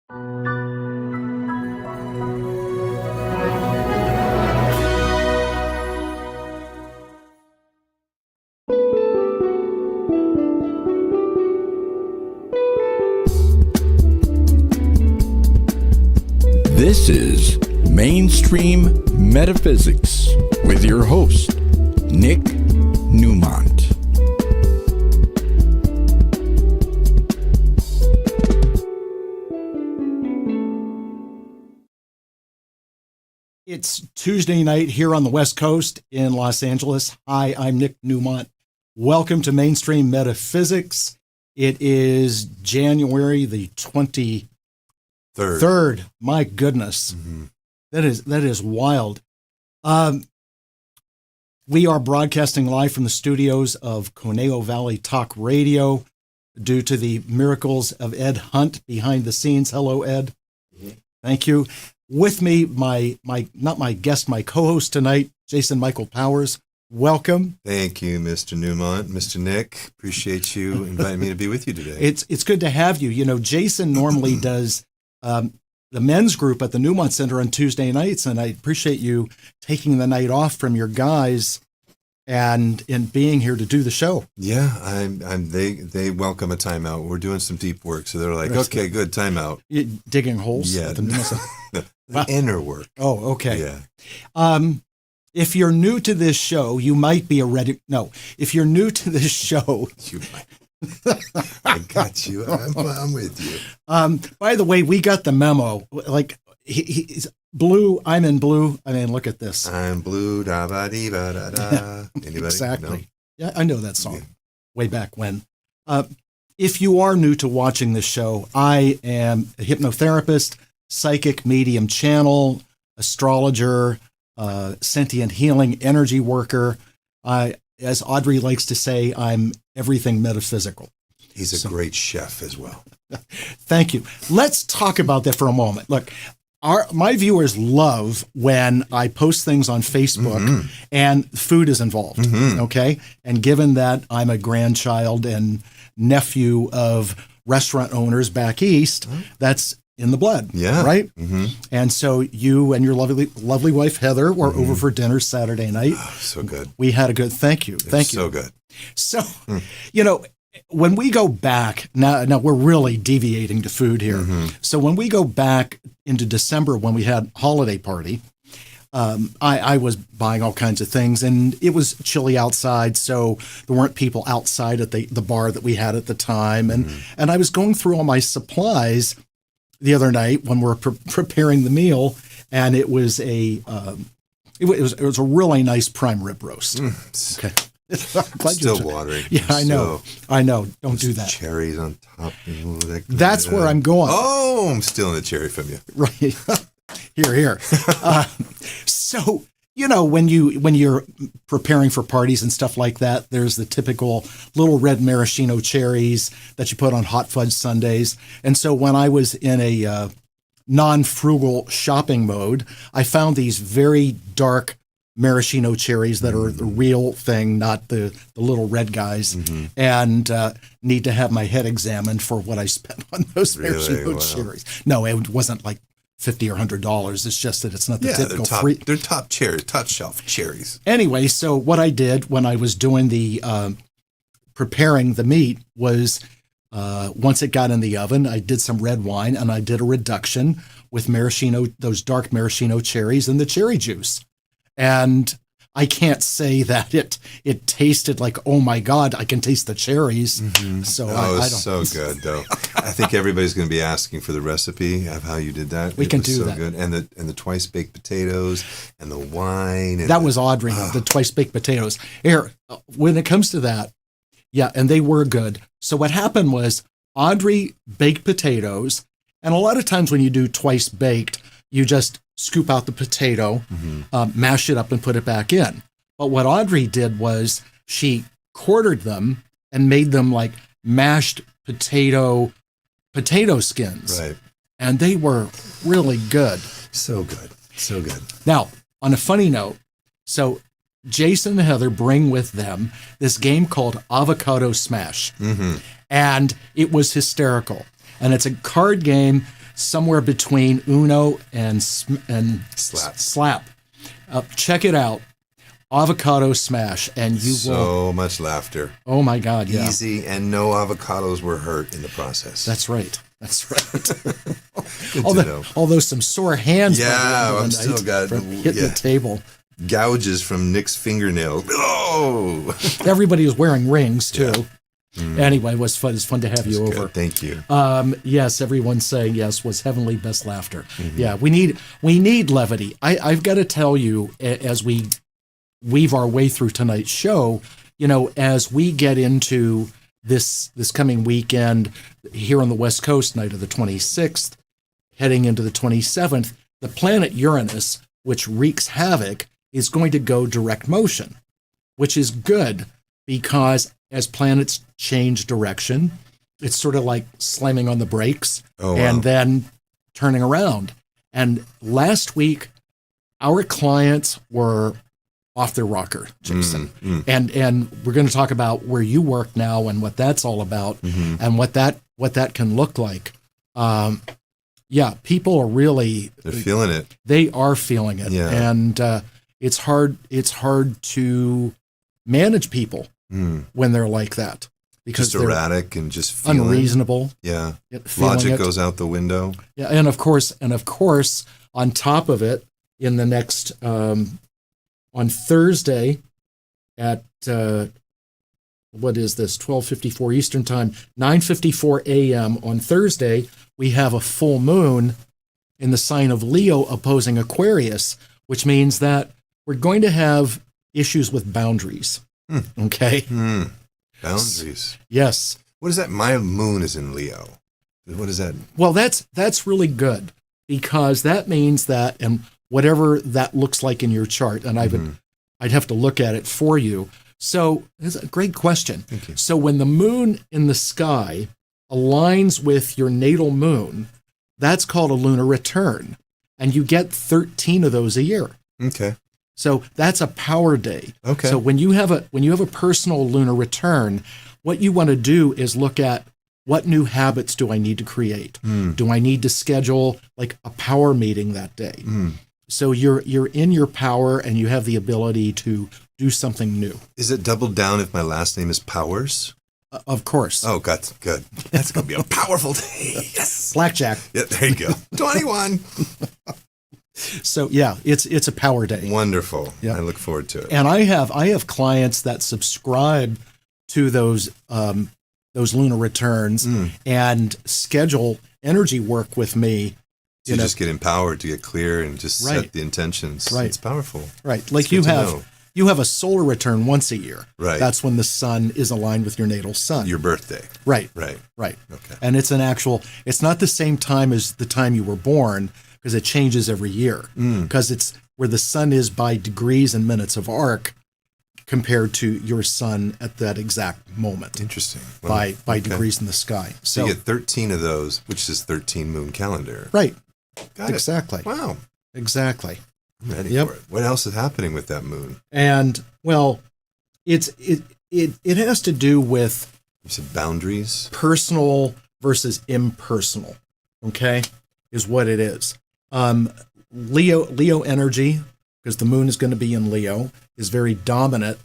This is Mainstream Metaphysics with your host, Nick Newmont. It's Tuesday night here on the West Coast in Los Angeles. Hi, I'm Nick Newmont. Welcome to Mainstream Metaphysics. It is January the 23rd. My goodness. Mm-hmm. That is wild. We are broadcasting live from the studios of Conejo Valley Talk Radio due to the miracles of Ed Hunt behind the scenes. Hello, Ed. Mm-hmm. Thank you. With me, my co-host tonight, Jason Michael Powers. Welcome. Thank you, Mr. Newmont. Mr. Nick, appreciate you inviting me to be with you today. It's good to have you. You know, Jason normally does the men's group at the Newmont Center on Tuesday nights, and I appreciate you taking the night off from your guys and being here to do the show. Yeah, they welcome a timeout. We're doing some deep work, so they're like, okay, good, timeout. You digging holes? Yeah, at the Newmont Center? the inner work. Oh, okay. Yeah. If you're new to this show, you might be if you're new to this show, you might. I got you. I'm with you. By the way, we got the memo. Like he's blue. I'm in blue. I mean, look at this. I'm blue. Da ba dee ba da da. Anybody? Exactly. No? Yeah, I know that song. Way back when. If you are new to watching this show, I am a hypnotherapist, psychic medium channel, astrologer, sentient healing energy worker. As Audrey likes to say, I'm everything metaphysical. He's a great chef as well. Thank you. Let's talk about that for a moment. Look, my viewers love when I post things on Facebook and food is involved, okay? And given that I'm a grandchild and nephew of restaurant owners back east, that's in the blood, right? Mm-hmm. And so you and your lovely wife, Heather, were over for dinner Saturday night. Oh, so good. We had a good, thank you. So good. So, you know, when we go back, now we're really deviating to food here. So when we go back into December when we had holiday party, I was buying all kinds of things and it was chilly outside. So there weren't people outside at the bar that we had at the time. And I was going through all my supplies the other night when we're preparing the meal, and it was a really nice prime rib roast. Okay, still watering. Yeah, I know. Don't do that. Cherries on top. That's where I'm going. Oh, I'm stealing the cherry from you. Right here. So you know when you're preparing for parties and stuff like that, there's the typical little red maraschino cherries that you put on hot fudge sundaes. And so when I was in a non-frugal shopping mode, I found these very dark maraschino cherries that are the real thing, not the little red guys, and need to have my head examined for what I spent on those maraschino cherries. No, it wasn't like $50 or $100. It's just that it's not the typical free. They're top cherries, top shelf cherries. Anyway, so what I did when I was doing the preparing the meat was once it got in the oven, I did some red wine and I did a reduction with those dark maraschino cherries and the cherry juice. And I can't say that it tasted like, oh my God, I can taste the cherries. So I don't. So good though. I think everybody's going to be asking for the recipe of how you did that. We can do that. Good. And the twice baked potatoes and the wine. And that was Audrey, the twice baked potatoes. Here, when it comes to that, yeah, and they were good. So what happened was Audrey baked potatoes, and a lot of times when you do twice baked, you just scoop out the potato, mash it up, and put it back in. But what Audrey did was she quartered them and made them like mashed potato skins. Right. And they were really good. So good. So good. Now, on a funny note, so Jason and Heather bring with them this game called Avocado Smash. And it was hysterical. And it's a card game. somewhere between Uno and Slap. Check it out. Avocado Smash, and you will. So much laughter. Oh my God! Yeah. Easy, and no avocados were hurt in the process. That's right. Good to know. Although some sore hands. I've still got hitting the table. Gouges from Nick's fingernails. Oh, everybody was wearing rings too. Yeah. Anyway, it was fun. It's fun to have you over. Good. Thank you. Yes, everyone's saying yes. Was heavenly best laughter. Mm-hmm. Yeah, we need levity. I've got to tell you, as we weave our way through tonight's show, as we get into this coming weekend here on the West Coast, night of the 26th, heading into the 27th, the planet Uranus, which wreaks havoc, is going to go direct motion, which is good because as planets change direction, it's sort of like slamming on the brakes and then turning around. And last week, our clients were off their rocker, Jason. And we're going to talk about where you work now and what that's all about and what that can look like. People are really they're feeling it. They are feeling it. Yeah. And it's hard to manage people when they're like that because just erratic and just feeling unreasonable. Yeah. Logic goes out the window. Yeah, and of course on top of it in the next on Thursday at, what is this, 12:54 Eastern Time, 9:54 a.m. on Thursday, we have a full moon in the sign of Leo opposing Aquarius, which means that we're going to have issues with boundaries. Okay? Boundaries. Yes. What is that? My moon is in Leo. What is that? Well, that's really good because that means that, and whatever that looks like in your chart, and I'd have to look at it for you. So it's a great question. Thank you. So when the moon in the sky aligns with your natal moon, that's called a lunar return, and you get 13 of those a year. Okay. So that's a power day. Okay. So when you have a personal lunar return, what you want to do is look at what new habits do I need to create? Do I need to schedule like a power meeting that day? So you're in your power and you have the ability to do something new. Is it doubled down if my last name is Powers? Of course. Oh, good. That's going to be a powerful day. Yes. Blackjack. Yeah, there you go. 21. So yeah, it's a power day. Wonderful. Yeah. I look forward to it. And I have clients that subscribe to those lunar returns and schedule energy work with me. To just get empowered, to get clear, and just set the intentions. Right. It's powerful. Right. Like you have a solar return once a year. Right. That's when the sun is aligned with your natal sun. Your birthday. Right. Right. Okay. And it's it's not the same time as the time you were born because it changes every year because it's where the sun is by degrees and minutes of arc compared to your sun at that exact moment. Interesting. Well, by degrees in the sky. So you get 13 of those, which is 13 moon calendar. Right. Got exactly. It. Wow. Exactly. I'm ready for it. What else is happening with that moon? And well, it has to do with you said boundaries, personal versus impersonal. Okay, is what it is. Leo energy, because the moon is going to be in Leo, is very dominant,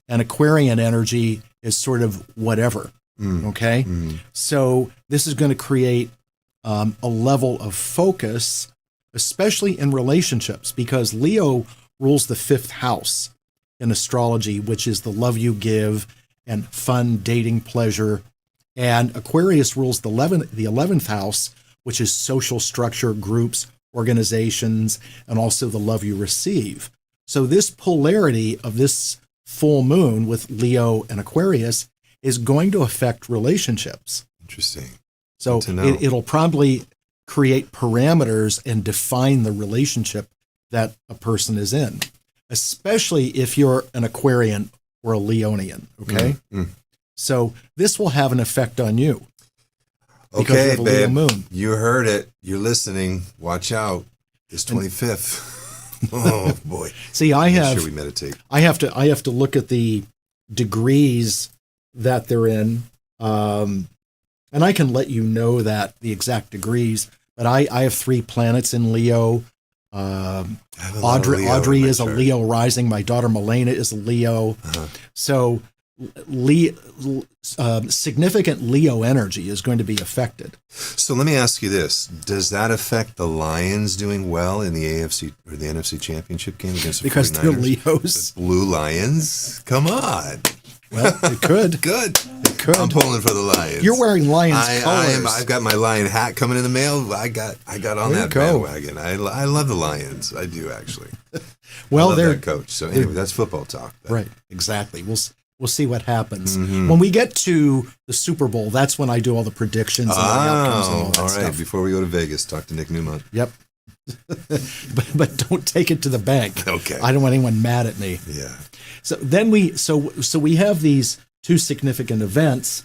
and Aquarian energy is sort of whatever. Okay, so this is going to create a level of focus, especially in relationships, because Leo rules the 5th house in astrology, which is the love you give and fun dating pleasure. And Aquarius rules the 11th house, which is social structure, groups, organizations, and also the love you receive. So this polarity of this full moon with Leo and Aquarius is going to affect relationships. Interesting. So it'll probably create parameters and define the relationship that a person is in, especially if you're an Aquarian or a Leonian, okay? So this will have an effect on you. Okay, babe, moon. You heard it. You're listening. Watch out. It's 25th. Oh, boy. See, Make sure we meditate. I have to look at the degrees that they're in, and I can let you know that the exact degrees, but I have 3 planets in Leo. Audrey is a Leo rising. My daughter Milena is a Leo. So significant Leo energy is going to be affected. So let me ask you this. Does that affect the Lions doing well in the AFC or the NFC Championship game against the 49ers? Because they're Leos. The Blue Lions? Come on. Well, it could. Good. It could. I'm pulling for the Lions. You're wearing Lions colors. I've got my Lion hat coming in the mail. I got on that bandwagon. I love the Lions. I do, actually. Well, they're that coach. So anyway, that's football talk. Right. Exactly. We'll see what happes. When we get to the Super Bowl, that's when I do all the predictions and the outcomes and all that all right. stuff. Before we go to Vegas, talk to Nick Newmont. Yep. but don't take it to the bank. Okay. I don't want anyone mad at me. Yeah. So then we have these 2 significant events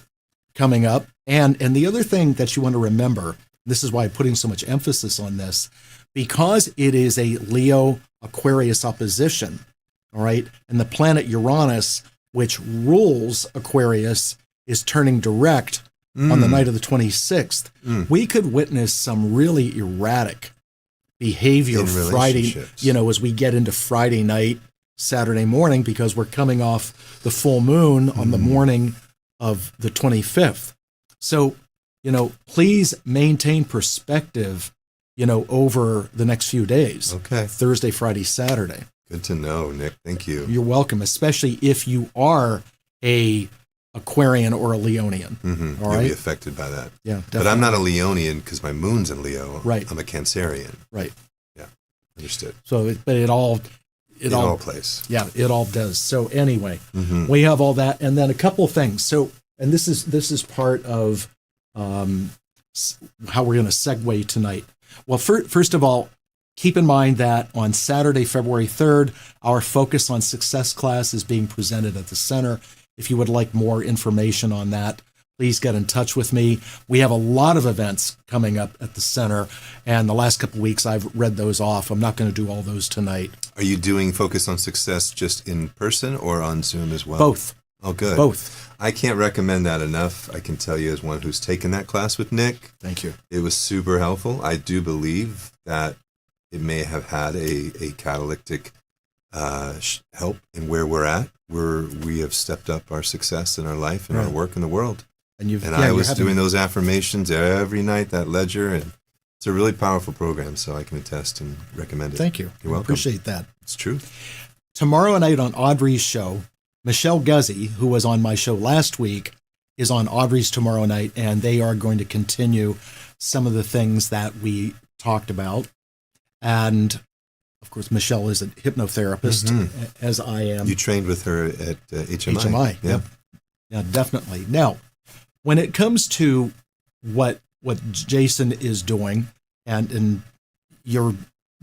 coming up, and the other thing that you want to remember, this is why I'm putting so much emphasis on this, because it is a Leo Aquarius opposition, all right, and the planet Uranus, which rules Aquarius, is turning direct on the night of the 26th. We could witness some really erratic behavior Friday, as we get into Friday night, Saturday morning, because we're coming off the full moon on the morning of the 25th. So, please maintain perspective, over the next few days. Okay. Thursday, Friday, Saturday. Good to know, Nick. Thank you. You're welcome, especially if you are a Aquarian or a Leonian. All right. You'll be affected by that. Yeah, definitely. But I'm not a Leonian because my moon's in Leo. Right. I'm a Cancerian. Right. Yeah. Understood. So, it all plays. Yeah, it all does. So anyway, we have all that, and then a couple of things. So, and this is part of how we're going to segue tonight. Well, first of all, keep in mind that on Saturday, February 3rd, our Focus on Success class is being presented at the center. If you would like more information on that, please get in touch with me. We have a lot of events coming up at the center, and the last couple of weeks I've read those off. I'm not going to do all those tonight. Are you doing Focus on Success just in person or on Zoom as well? Both. Oh, good. Both. I can't recommend that enough. I can tell you as one who's taken that class with Nick. Thank you. It was super helpful. I do believe that it may have had a catalytic help in where we're at, where we have stepped up our success in our life and our work in the world. And I was doing those affirmations every night, that ledger, and it's a really powerful program, so I can attest and recommend it. Thank you. You're welcome. Appreciate that. It's true. Tomorrow night on Audrey's show, Michelle Guzzi, who was on my show last week, is on Audrey's tomorrow night, and they are going to continue some of the things that we talked about. And, of course, Michelle is a hypnotherapist, as I am. You trained with her at HMI. HMI, yeah. Yeah, definitely. Now, when it comes to what Jason is doing, and you're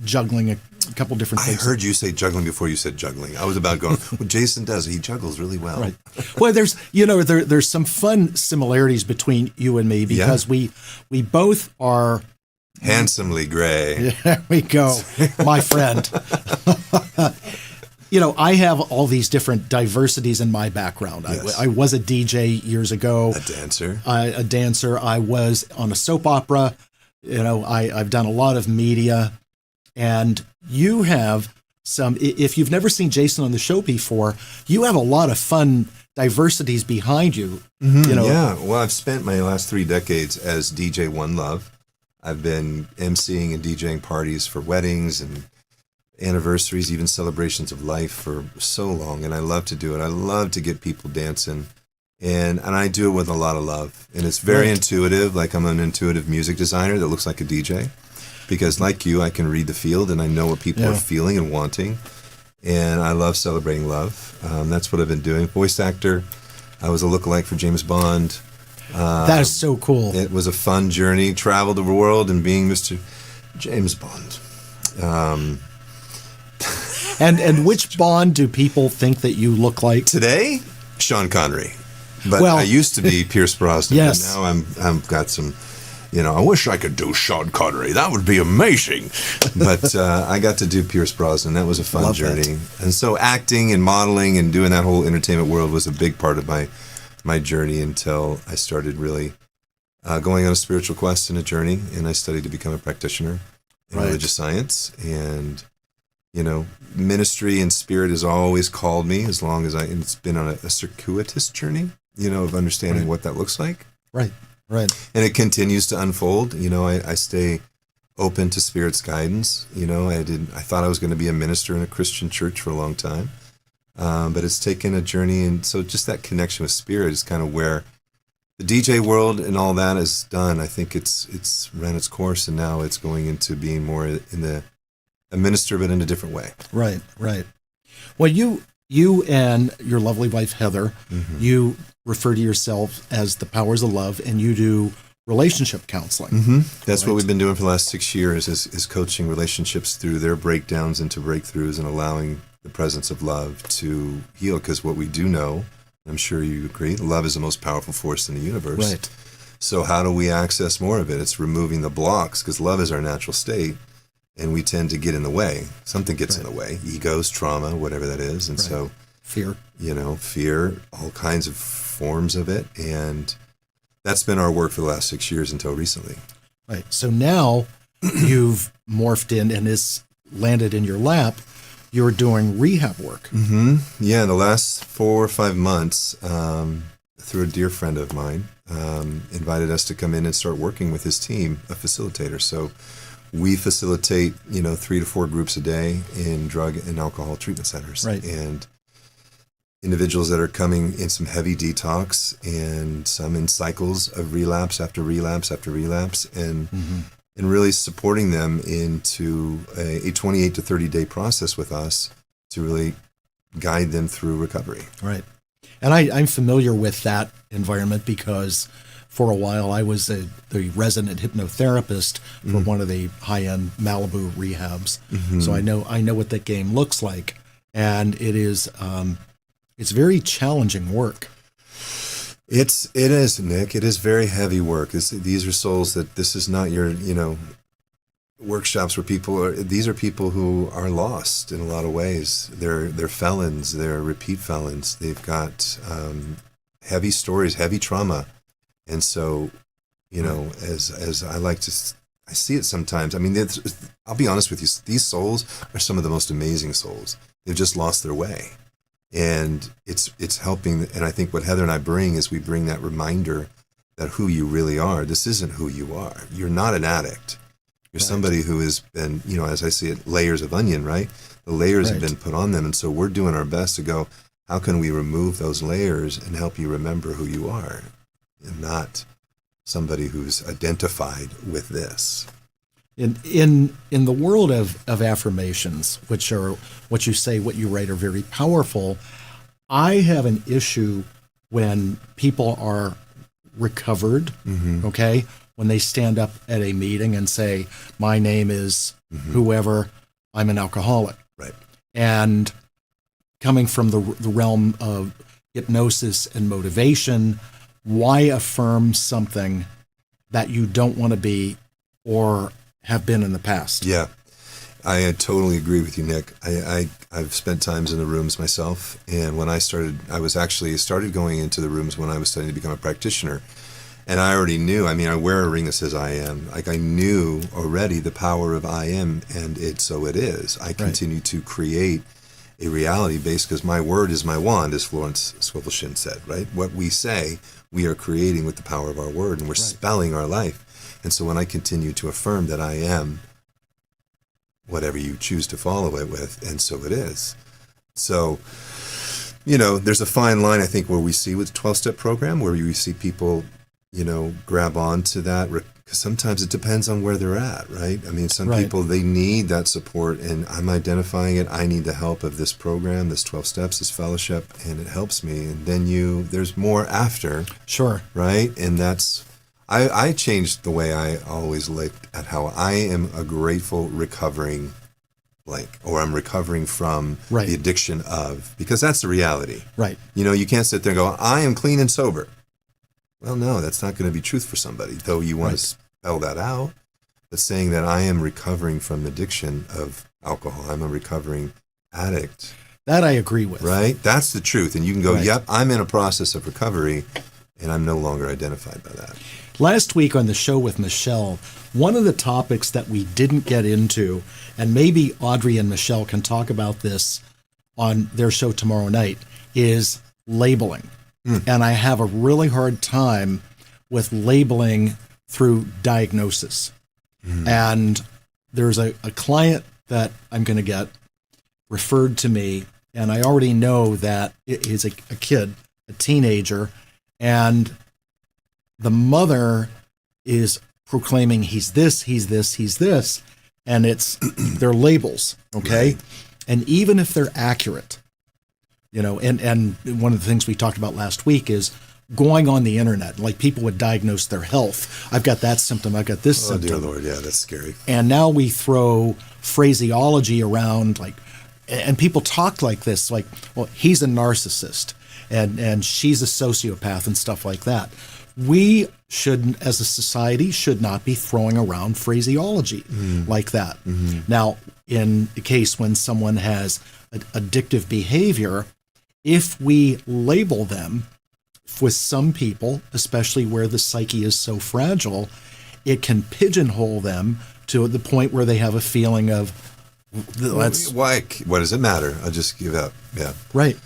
juggling a couple different things. I heard you say juggling before you said juggling. I was about going, what Jason does, he juggles really well. Right. Well, there's some fun similarities between you and me, because we both are handsomely gray. There we go, my friend. I have all these different diversities in my background. Yes. I was a DJ years ago. A dancer. A dancer. I was on a soap opera. I've done a lot of media. And you have some, if you've never seen Jason on the show before, you have a lot of fun diversities behind you. Yeah. Well, I've spent my last 3 decades as DJ One Love. I've been emceeing and DJing parties for weddings and anniversaries, even celebrations of life for so long. And I love to do it. I love to get people dancing. And I do it with a lot of love. And it's very intuitive. Like, I'm an intuitive music designer that looks like a DJ. Because like you, I can read the field and I know what people are feeling and wanting. And I love celebrating love. That's what I've been doing. Voice actor. I was a lookalike for James Bond. That is so cool. It was a fun journey. Traveled the world and being Mr. James Bond. And which Bond do people think that you look like? Today, Sean Connery. But I used to be Pierce Brosnan. Yes. And now I'm got some... I wish I could do Sean Connery. That would be amazing. But I got to do Pierce Brosnan. That was a fun journey. And so acting and modeling and doing that whole entertainment world was a big part of my journey until I started really going on a spiritual quest and a journey, and I studied to become a practitioner in Right. religious science. And, ministry and spirit has always called me as long as and it's been on a circuitous journey, of understanding what that looks like. Right. Right. And it continues to unfold. I stay open to Spirit's guidance. I thought I was going to be a minister in a Christian church for a long time, but it's taken a journey, and so just that connection with Spirit is kind of where the DJ world and all that is done. I think it's ran its course, and now it's going into being more in a minister, but in a different way. Right. Right. Well, you and your lovely wife Heather, you refer to yourself as the Powers of Love, and you do relationship counseling. That's Right. what we've been doing for the last 6 years is coaching relationships through their breakdowns into breakthroughs and allowing the presence of love to heal. Because what we do know, I'm sure you agree, love is the most powerful force in the universe. Right. So how do we access more of it? It's removing the blocks, because love is our natural state, and we tend to get in the way. Something gets in the way, egos, trauma, whatever that is. And so, Fear. fear, all kinds of forms of it. And that's been our work for the last 6 years until recently. Right. So now you've morphed in and it's landed in your lap. You're doing rehab work. Yeah, the last 4 or 5 months, through a dear friend of mine, invited us to come in and start working with his team of facilitators. So we facilitate, 3 to 4 groups a day in drug and alcohol treatment centers. Right. And individuals that are coming in some heavy detox and some in cycles of relapse after relapse after relapse, and really supporting them into a 28 to 30 day process with us to really guide them through recovery. Right. And I'm familiar with that environment because for a while I was the resident hypnotherapist for one of the high-end Malibu rehabs. So I know what that game looks like, and it is it's very challenging work. It is, Nick. It is very heavy work. These are souls this is not your, workshops where these are people who are lost in a lot of ways. They're felons. They're repeat felons. They've got heavy stories, heavy trauma. And so, as I like to, I see it sometimes. I mean, I'll be honest with you. These souls are some of the most amazing souls. They've just lost their way. And it's helping, and I think what Heather and I bring is we bring that reminder that who you really are. This isn't who you are. You're not an addict. You're somebody who has been, as I see it, layers of onion, right? The layers have been put on them, and so we're doing our best to go, how can we remove those layers and help you remember who you are, and not somebody who's identified with this. In the world of affirmations, which are what you say, what you write are very powerful, I have an issue when people are recovered, okay? When they stand up at a meeting and say, my name is whoever, I'm an alcoholic. Right. And coming from the realm of hypnosis and motivation, why affirm something that you don't want to be or have been in the past? Yeah, I totally agree with you, Nick. I've spent times in the rooms myself, and when I started going into the rooms when I was studying to become a practitioner, and I already knew. I mean, I wear a ring that says I am. Like, I knew already the power of I am, and so it is. I continue to create a reality based, because my word is my wand, as Florence Swivel-Shinn said, right? What we say, we are creating with the power of our word, and we're spelling our life. And so when I continue to affirm that I am whatever you choose to follow it with, and so it is. So, there's a fine line, I think, where we see with the 12-step program, where we see people, grab on to that, because sometimes it depends on where they're at, right? I mean, some people, they need that support, and I'm identifying it. I need the help of this program, this 12 steps, this fellowship, and it helps me. And then there's more after. Sure. Right? And that's, I changed the way I always looked at how I am a grateful recovering blank, or I'm recovering from the addiction of, because that's the reality. Right. You can't sit there and go, I am clean and sober. Well, no, that's not going to be truth for somebody, though you want to spell that out. But saying that I am recovering from addiction of alcohol, I'm a recovering addict. That I agree with. Right? That's the truth. And you can go, yep, I'm in a process of recovery, and I'm no longer identified by that. Last week on the show with Michelle, one of the topics that we didn't get into, and maybe Audrey and Michelle can talk about this on their show tomorrow night, is labeling. And I have a really hard time with labeling through diagnosis. And there's a client that I'm going to get referred to me, and I already know that it is a kid, a teenager, and the mother is proclaiming he's this, he's this, he's this, and it's their labels, okay? Right. And even if they're accurate, you know, and one of the things we talked about last week is going on the internet, like people would diagnose their health. I've got that symptom, I've got this symptom. Oh, dear Lord, yeah, that's scary. And now we throw phraseology around, like, and people talk like this, like, well, he's a narcissist and she's a sociopath and stuff like that. We should, as a society, should not be throwing around phraseology like that. Now, in the case when someone has addictive behavior, if we label them, with some people, especially where the psyche is so fragile, it can pigeonhole them to the point where they have a feeling of, why? What does it matter? I'll just give up. Yeah. Right.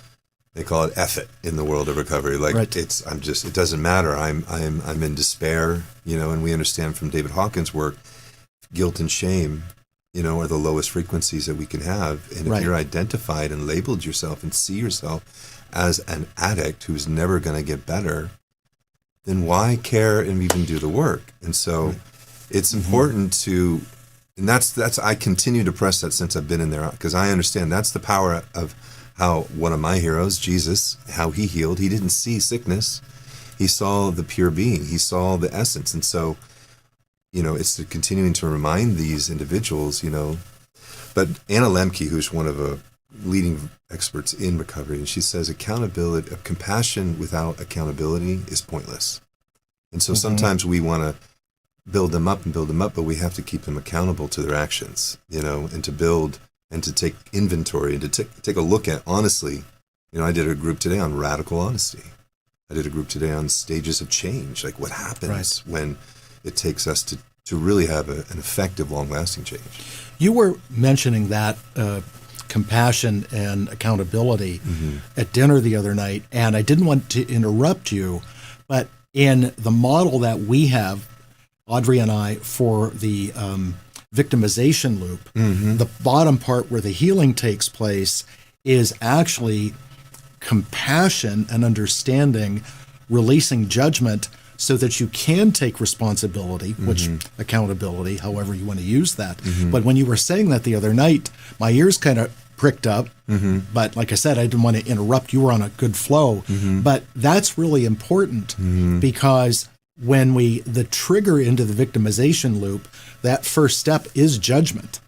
They call it F it in the world of recovery. Like right. it doesn't matter. I'm in despair, you know, and we understand from David Hawkins' work, guilt and shame, you know, are the lowest frequencies that we can have. And if right. you're identified and labeled yourself and see yourself as an addict who's never going to get better, then why care and even do the work? And so right. it's important to, and that's I continue to press that since I've been in there, because I understand that's the power of how one of my heroes, Jesus, how he healed. He didn't see sickness. He saw the pure being. He saw the essence. And so, you know, it's continuing to remind these individuals, you know, but Anna Lemke, who's one of the leading experts in recovery, and she says accountability, compassion without accountability is pointless. And so sometimes we want to build them up, but we have to keep them accountable to their actions, you know, and to build and to take inventory and to take a look at, honestly, you know, I did a group today on radical honesty. I did a group today on stages of change, like what happens right. when it takes us to really have an effective, long-lasting change. You were mentioning that compassion and accountability at dinner the other night, and I didn't want to interrupt you, but in the model that we have, Audrey and I, for the victimization loop, the bottom part where the healing takes place is actually compassion and understanding, releasing judgment so that you can take responsibility, which accountability, however you want to use that. But when you were saying that the other night, my ears kind of pricked up, but like I said, I didn't want to interrupt. You were on a good flow, but that's really important because when the trigger into the victimization loop, that first step is judgment,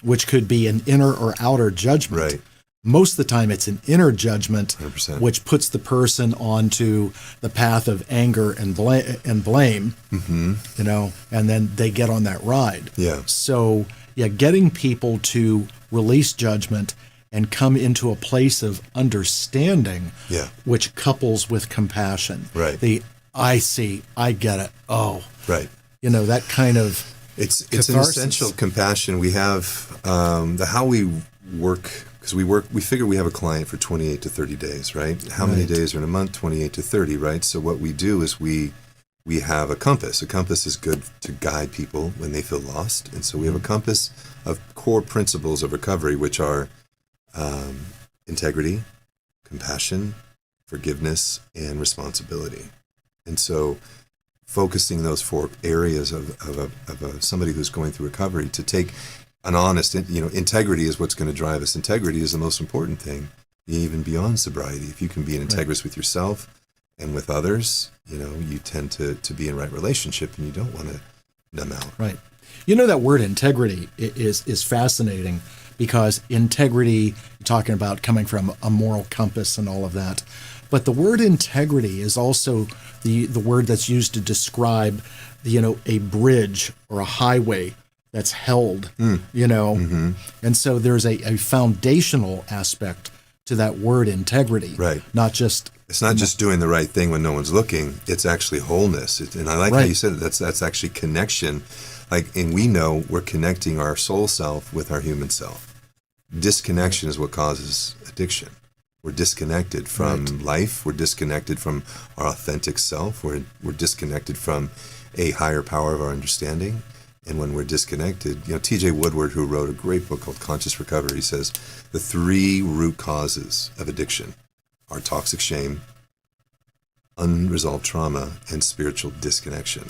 which could be an inner or outer judgment. Right. Most of the time it's an inner judgment, 100%. Which puts the person onto the path of anger and blame, you know, and then they get on that ride. So, getting people to release judgment and come into a place of understanding, which couples with compassion. Right. I see, I get it. Oh, right. You know, that kind of it's an essential compassion. We have how we work, because we figure we have a client for 28 to 30 days, right? How many days are in a month? 28 to 30, right? So what we do is we have a compass. A compass is good to guide people when they feel lost. And so we have a compass of core principles of recovery, which are integrity, compassion, forgiveness, and responsibility. And so focusing those four areas of somebody who's going through recovery to take an honest, you know, integrity is what's going to drive us. Integrity is the most important thing, even beyond sobriety. If you can be integrous with yourself and with others, you know, you tend to be in right relationship and you don't want to numb out. Right. You know, that word integrity is fascinating because integrity, talking about coming from a moral compass and all of that. But the word integrity is also the word that's used to describe, you know, a bridge or a highway that's held, you know. And so there's a foundational aspect to that word integrity, right? Not just It's not just doing the right thing when no one's looking. It's actually wholeness. And I like how you said it. That's actually connection. And we know we're connecting our soul self with our human self. Disconnection is what causes addiction. We're disconnected from life. We're disconnected from our authentic self. We're disconnected from a higher power of our understanding. And when we're disconnected, T.J. Woodward, who wrote a great book called Conscious Recovery, says the 3 root causes of addiction are toxic shame, unresolved trauma, and spiritual disconnection.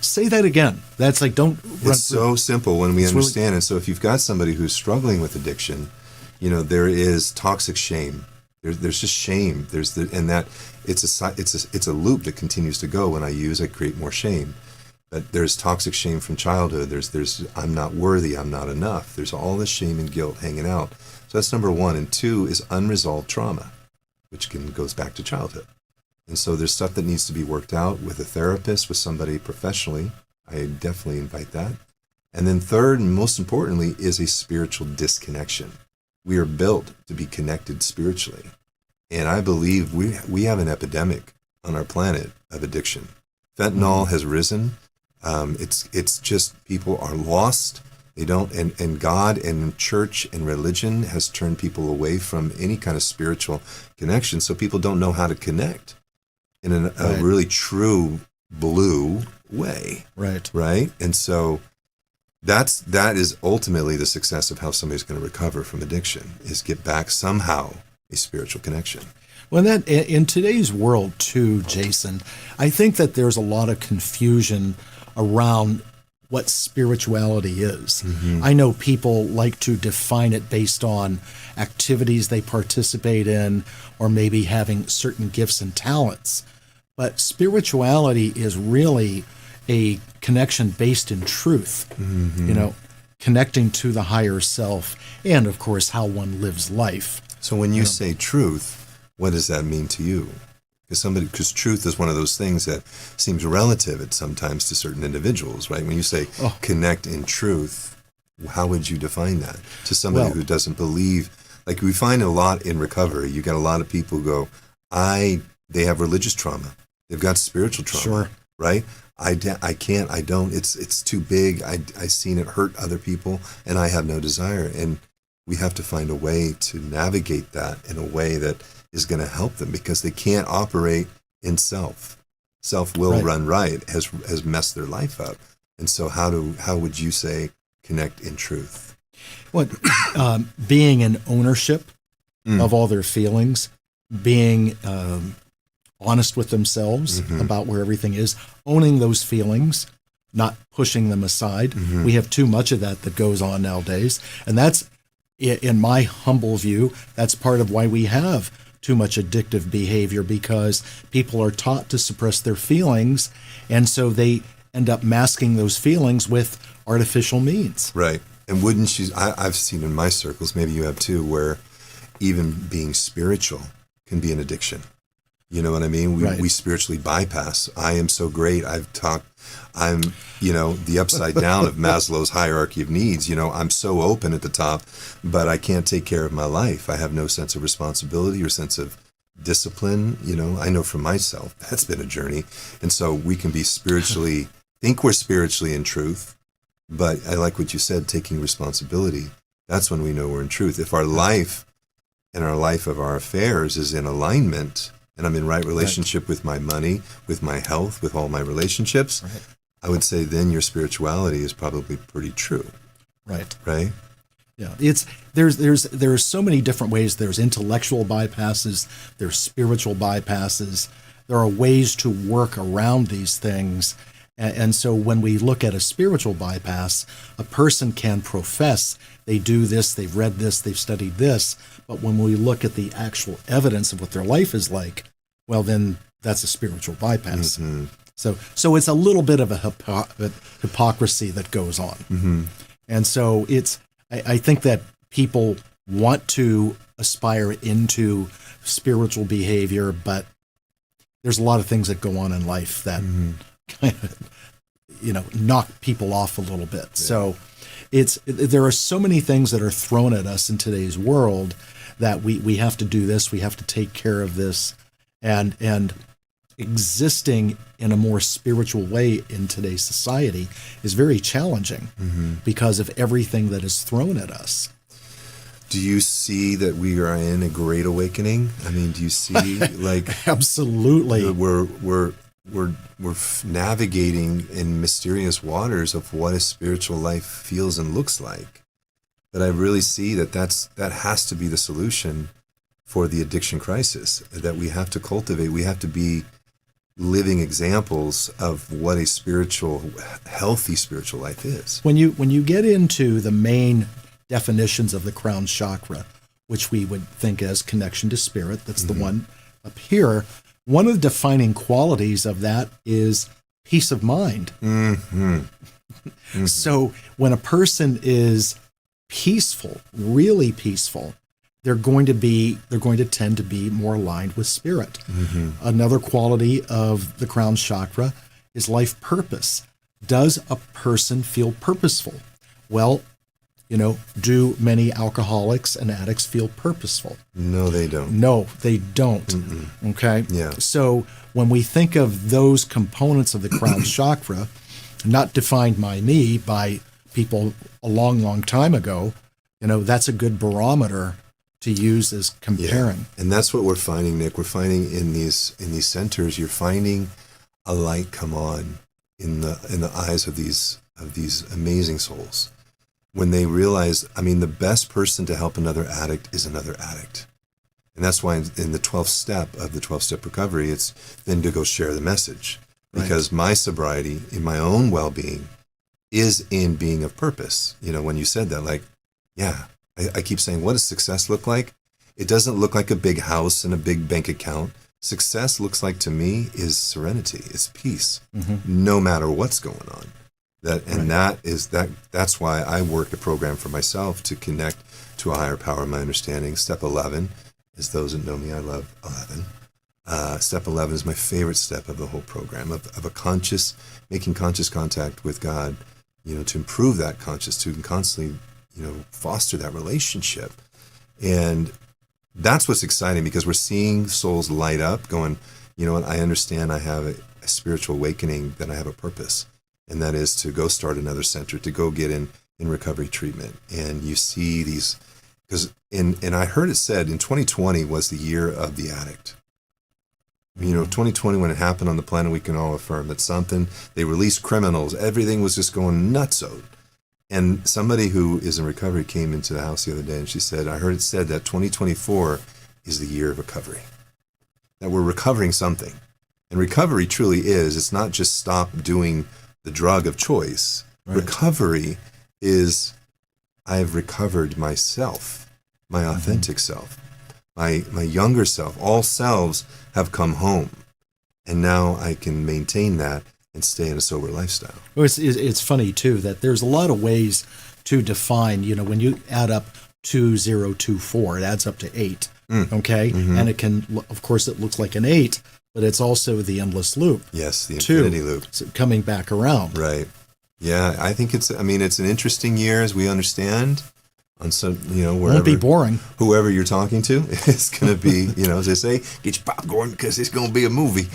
Say that again. That's like, don't run. It's so simple when we understand. Really, and so if you've got somebody who's struggling with addiction, there is toxic shame. There's just shame. It's a loop that continues to go. When I create more shame. But there's toxic shame from childhood. There's I'm not worthy. I'm not enough. There's all this shame and guilt hanging out. So that's number 1. And 2 is unresolved trauma, which goes back to childhood. And so there's stuff that needs to be worked out with a therapist, with somebody professionally. I definitely invite that. And then 3rd, and most importantly, is a spiritual disconnection. We are built to be connected spiritually. And I believe we have an epidemic on our planet of addiction. Fentanyl has risen. It's just people are lost. They don't, and God and church and religion has turned people away from any kind of spiritual connection. So people don't know how to connect in a really true blue way. Right. And so that is ultimately the success of how somebody's going to recover from addiction, is get back somehow a spiritual connection. Well, that in today's world too, Jason, I think that there's a lot of confusion around what spirituality is. Mm-hmm. I know people like to define it based on activities they participate in, or maybe having certain gifts and talents. But spirituality is really a connection based in truth, connecting to the higher self, and of course, how one lives life. So when you say truth, what does that mean to you? Because truth is one of those things that seems relative at sometimes to certain individuals, right? When you say connect in truth, how would you define that to somebody who doesn't believe? Like we find a lot in recovery. You got a lot of people who go, they have religious trauma. They've got spiritual trauma, right? I can't, I don't, it's too big. I've seen it hurt other people and I have no desire. And we have to find a way to navigate that in a way that is going to help them, because they can't operate in self. Self-will run riot has messed their life up. And so how would you say connect in truth? Well, being in ownership of all their feelings, being honest with themselves about where everything is, owning those feelings, not pushing them aside. We have too much of that goes on nowadays. And that's, in my humble view, that's part of why we have too much addictive behavior, because people are taught to suppress their feelings, and so they end up masking those feelings with artificial means. Right. And wouldn't you, I've seen in my circles, maybe you have too, where even being spiritual can be an addiction. You know what I mean? We spiritually bypass. I am so great. I'm, the upside down of Maslow's hierarchy of needs. I'm so open at the top, but I can't take care of my life. I have no sense of responsibility or sense of discipline. I know for myself, that's been a journey. And so we can be think we're spiritually in truth, but I like what you said, taking responsibility. That's when we know we're in truth. If our life and our life of our affairs is in alignment, and I'm in right relationship with my money, with my health, with all my relationships, I would say then your spirituality is probably pretty true. Right? Yeah. There's so many different ways. There's intellectual bypasses, there's spiritual bypasses. There are ways to work around these things. And so when we look at a spiritual bypass, a person can profess they do this, they've read this, they've studied this, but when we look at the actual evidence of what their life is like, well, then that's a spiritual bypass. So it's a little bit of a hypocrisy that goes on. And so I think that people want to aspire into spiritual behavior, but there's a lot of things that go on in life that kind of, knock people off a little bit. So there are so many things that are thrown at us in today's world that we have to do this, we have to take care of this. And existing in a more spiritual way in today's society is very challenging because of everything that is thrown at us. Do you see that we are in a great awakening? I mean, do you see like Absolutely. we're navigating in mysterious waters of what a spiritual life feels and looks like? But I really see that that has to be the solution for the addiction crisis, that we have to cultivate. We have to be living examples of what a healthy spiritual life is. When you get into the main definitions of the crown chakra, which we would think as connection to spirit, that's the one up here. One of the defining qualities of that is peace of mind. So when a person is peaceful, really peaceful, they're going to tend to be more aligned with spirit. Another quality of the crown chakra is life purpose. Does a person feel purposeful? Well, do many alcoholics and addicts feel purposeful? No, they don't. No, they don't. Okay? Yeah. So when we think of those components of the crown chakra, not defined by me, by people a long, long time ago, that's a good barometer to use as comparing. Yeah. And that's what we're finding, Nick. We're finding in these centers, you're finding a light come on in the eyes of these amazing souls. When they realize, the best person to help another addict is another addict. And that's why in the 12th step of the 12-step recovery, it's then to go share the message. Because my sobriety, in my own well-being, is in being of purpose. When you said that, I keep saying, what does success look like? It doesn't look like a big house and a big bank account. Success looks like, to me, is serenity. It's peace, no matter what's going on. That's why I work a program for myself to connect to a higher power of my understanding. Step 11, as those that know me, I love 11. Step 11 is my favorite step of the whole program, of making conscious contact with God, to improve that conscious, to constantly, foster that relationship. And that's what's exciting, because we're seeing souls light up going, I understand I have a spiritual awakening, that I have a purpose. And that is to go start another center, to go get in recovery treatment. And you see these, and I heard it said in 2020 was the year of the addict. 2020, when it happened on the planet, we can all affirm that they released criminals, everything was just going nutso. And somebody who is in recovery came into the house the other day, and she said, I heard it said that 2024 is the year of recovery, that we're recovering something. And recovery truly is, it's not just stop doing the drug of choice. Right. Recovery is, I've recovered myself, my authentic self, my younger self. All selves have come home, and now I can maintain that and stay in a sober lifestyle. Well, it's funny too that there's a lot of ways to define. When you add up 2024, it adds up to 8. Okay, and it can, of course, it looks like an 8. But it's also the endless loop. Yes, the infinity loop. So coming back around. Right. Yeah, I think it's an interesting year, as we understand. On some, wherever, won't be boring. Whoever you're talking to, it's going to be, as they say, get your popcorn, because it's going to be a movie.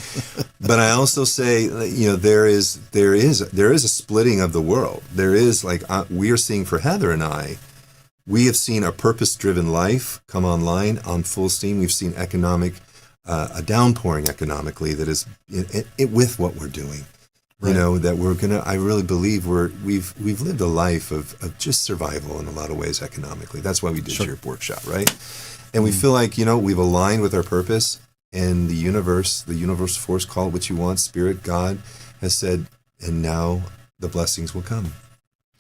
But I also say, there is a splitting of the world. There is, we are seeing for Heather and I, we have seen a purpose-driven life come online on full steam. We've seen a downpouring economically that is with what we're doing. Right. That I really believe we've lived a life of just survival in a lot of ways economically. That's why we did Chirp Workshop, right? And we feel like, we've aligned with our purpose, and the universal force, call it what you want, spirit, God, has said, and now the blessings will come.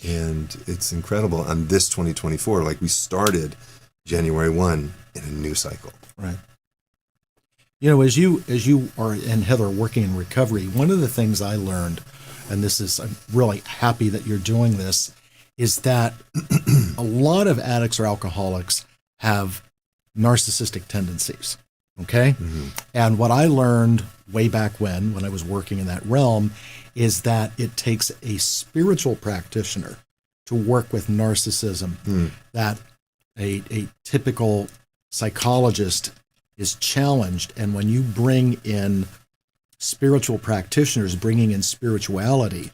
And it's incredible on this 2024, we started January 1 in a new cycle. Right. As you are and Heather working in recovery, one of the things I learned, and I'm really happy that you're doing this, is that a lot of addicts or alcoholics have narcissistic tendencies. Okay? And what I learned way back when I was working in that realm is that it takes a spiritual practitioner to work with narcissism, that a typical psychologist is challenged. And when you bring in spiritual practitioners, bringing in spirituality,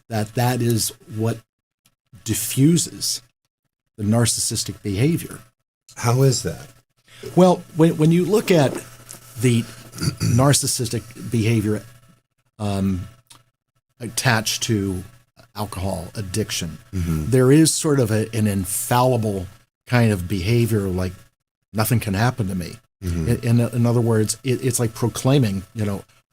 that is what diffuses the narcissistic behavior. How is that? Well, when you look at the narcissistic behavior attached to alcohol addiction, there is sort of an infallible kind of behavior, like nothing can happen to me. In other words, it's like proclaiming,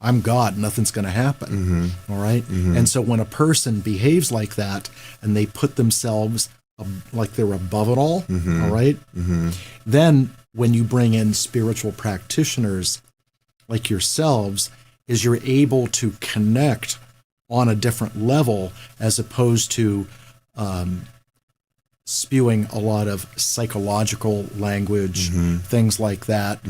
I'm God, nothing's going to happen. All right. And so when a person behaves like that and they put themselves like they're above it all, all right, then when you bring in spiritual practitioners like yourselves, is you're able to connect on a different level as opposed to spewing a lot of psychological language, things like that,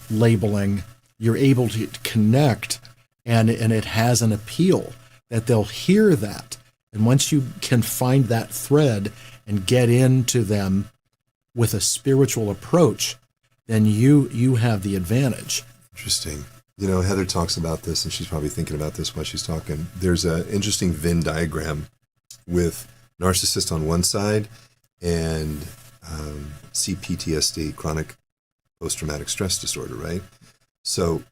labeling. You're able to connect, and it has an appeal that they'll hear that. And once you can find that thread and get into them with a spiritual approach, then you have the advantage. Interesting. Heather talks about this, and she's probably thinking about this while she's talking. There's an interesting Venn diagram with narcissist on one side and CPTSD, chronic post-traumatic stress disorder, right? So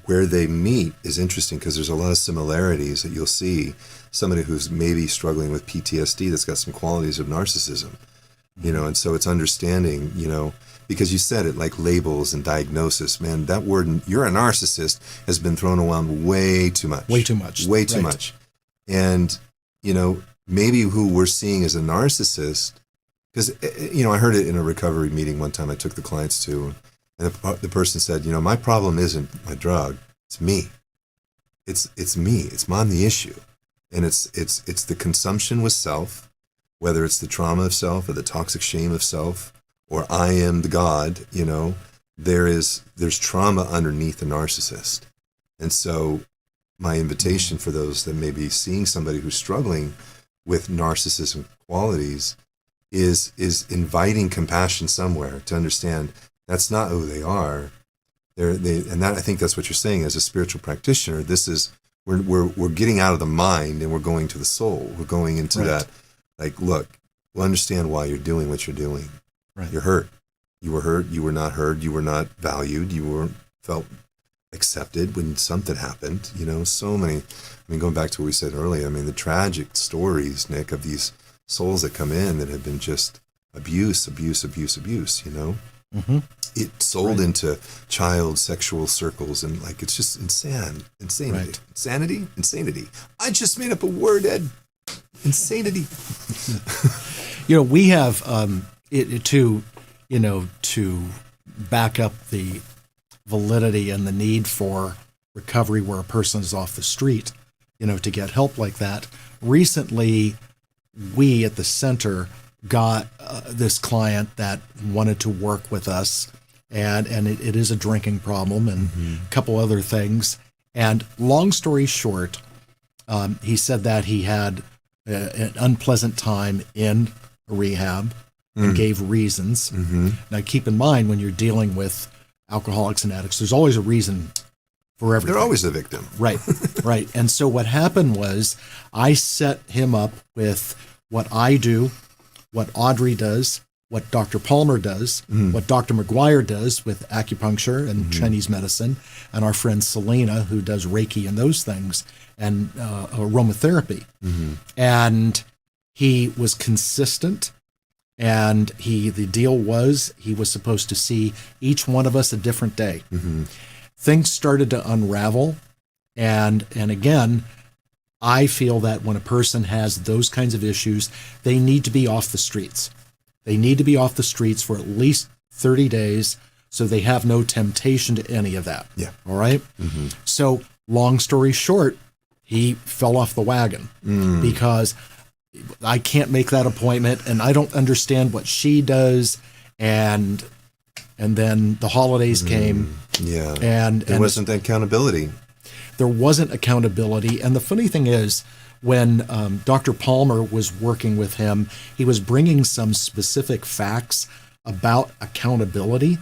where they meet is interesting because there's a lot of similarities that you'll see. Somebody who's maybe struggling with PTSD that's got some qualities of narcissism, and so it's understanding, because you said it, like labels and diagnosis, man, that word, you're a narcissist, has been thrown around way too much. Way too much. Way too much. And, maybe who we're seeing as a narcissist, because, I heard it in a recovery meeting one time I took the clients to, and the person said, my problem isn't my drug, it's me. It's me. It's I'm the issue. And it's the consumption with self, whether it's the trauma of self or the toxic shame of self, or I am the God, there's trauma underneath the narcissist. And so my invitation for those that may be seeing somebody who's struggling with narcissism qualities is inviting compassion somewhere to understand that's not who they are. And that, I think that's what you're saying as a spiritual practitioner. This is, we're getting out of the mind and we're going to the soul. We're going into that, like, look, we'll understand why you're doing what you're doing. Right. You're hurt. You were hurt. You were not heard. You were not valued. You weren't felt accepted when something happened. So many. Going back to what we said earlier. The tragic stories, Nick, of these souls that come in that have been just abuse. It sold into child sexual circles, and like it's just insanity. Right. Insanity. I just made up a word, Ed. Insanity. We have to back up the validity and the need for recovery where a person is off the street, to get help like that. Recently, we at the center got this client that wanted to work with us, and it is a drinking problem and a couple other things. And long story short, he said that he had an unpleasant time in rehab and gave reasons. Now, keep in mind, when you're dealing with alcoholics and addicts, there's always a reason for everything. They're always the victim. Right. And so what happened was I set him up with what I do, what Audrey does, what Dr. Palmer does, what Dr. McGuire does with acupuncture and Chinese medicine, and our friend Selena, who does Reiki and those things, and aromatherapy. And he was consistent. And the deal was he was supposed to see each one of us a different day. Things started to unravel. And again, I feel that when a person has those kinds of issues, they need to be off the streets. They need to be off the streets for at least 30 days so they have no temptation to any of that. Yeah. All right? So long story short, he fell off the wagon because I can't make that appointment, and I don't understand what she does. And then the holidays came. Yeah. And there wasn't accountability. There wasn't accountability. And the funny thing is, when Dr. Palmer was working with him, he was bringing some specific facts about accountability,